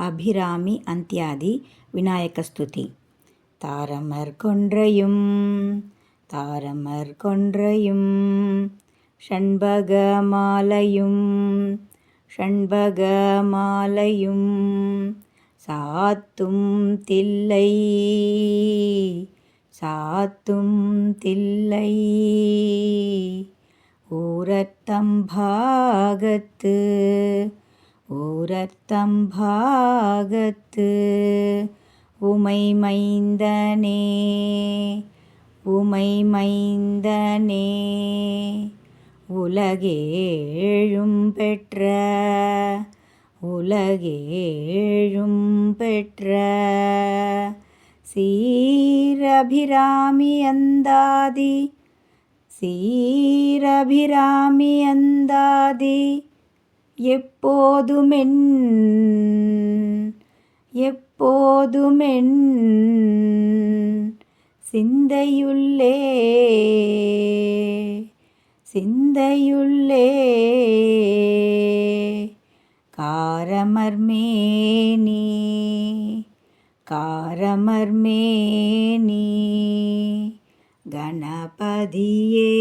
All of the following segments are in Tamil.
அபிராமி அந்தியாதி விநாயக ஸ்துதி. தாரமர் கொன்றையும் தாரமர் கொன்றையும் ஷண்பக மாலையும் ஷண்பக மாலையும் சாத்தும் தில்லை சாத்தும் தில்லை ஊரத்தம்பாகத்து ஊரத்தம்பாகத்து உமை மைந்தனே உமை மைந்தனே உலகேழும் பெற்ற உலகேழும் பெற்ற சீரபிராமி அந்தாதி சீரபிராமி அந்தாதி எப்போதுமென் எப்போதுமென் சிந்தையுள்ளே சிந்தையுள்ளே காரமர்மேனி காரமர்மேனி கணபதியே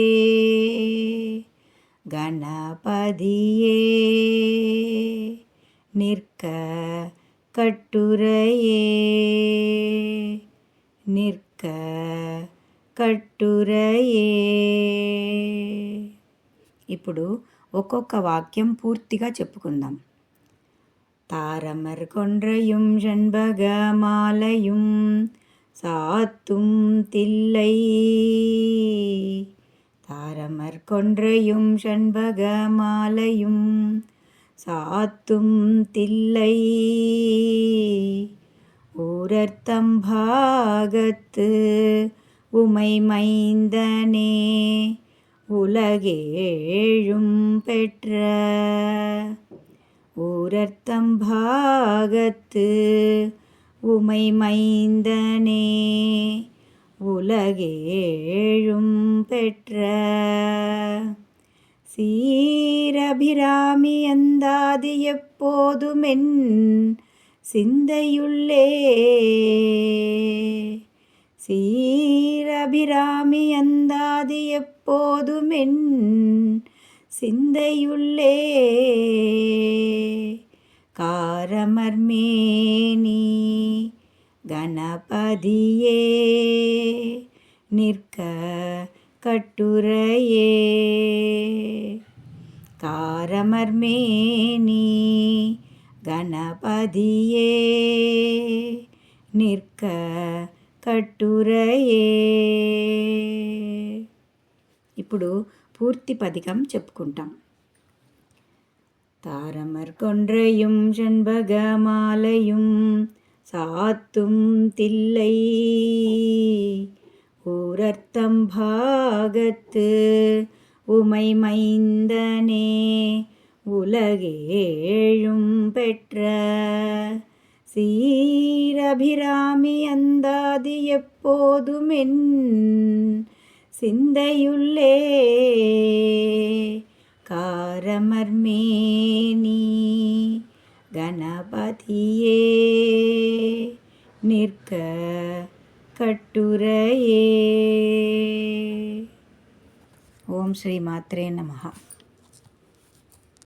கணபதியே நிற்க கட்டுரையே நிற்க కట్టురయే. ఇప్పుడు ఒక్కొక్క వాక్యం పూర్తిగా చెప్పుకుందాం. தாரமர் கொன்றையும் ஷண்பக மாலையும் சாத்தும் தில்லை தாரமர் கொன்றையும் ஷண்பக மாலையும் சாத்தும் தில்லை ஊரத்தம்பாகத்து உமை மைந்தனே உலகேழும் பெற்ற ஊரத்தம்பாகத்து உமை மைந்தனே உலகேழும் பெற்ற சீரபிராமி அந்தாதி எப்போதுமென் சிந்தையுள்ளே சீரபிராமி அந்தாதி எப்போதுமென் சிந்தையுள்ளே காரமர்மேனி கணபதியே நிற்க கட்டுரையே காரமர்மேனி கணபதியே நிற்க కట్టురయే. ఇప్పుడు పూర్తి పదికం చెప్పుకుంటాం. தாரமர் கொன்றையும் ஷண்பக மாலையும் சாத்தும் தில்லை ஊரத்தம்பாகத்து உமை மைந்தனே உலகேழும் பெற்ற சீரபிராமி அந்தாதி எப்போதுமென் சிந்தையுள்ளே காரமர்மேனி கணபதியே நிற்க கட்டுரையே. ஓம் ஸ்ரீ மாத்ரே நமஹ.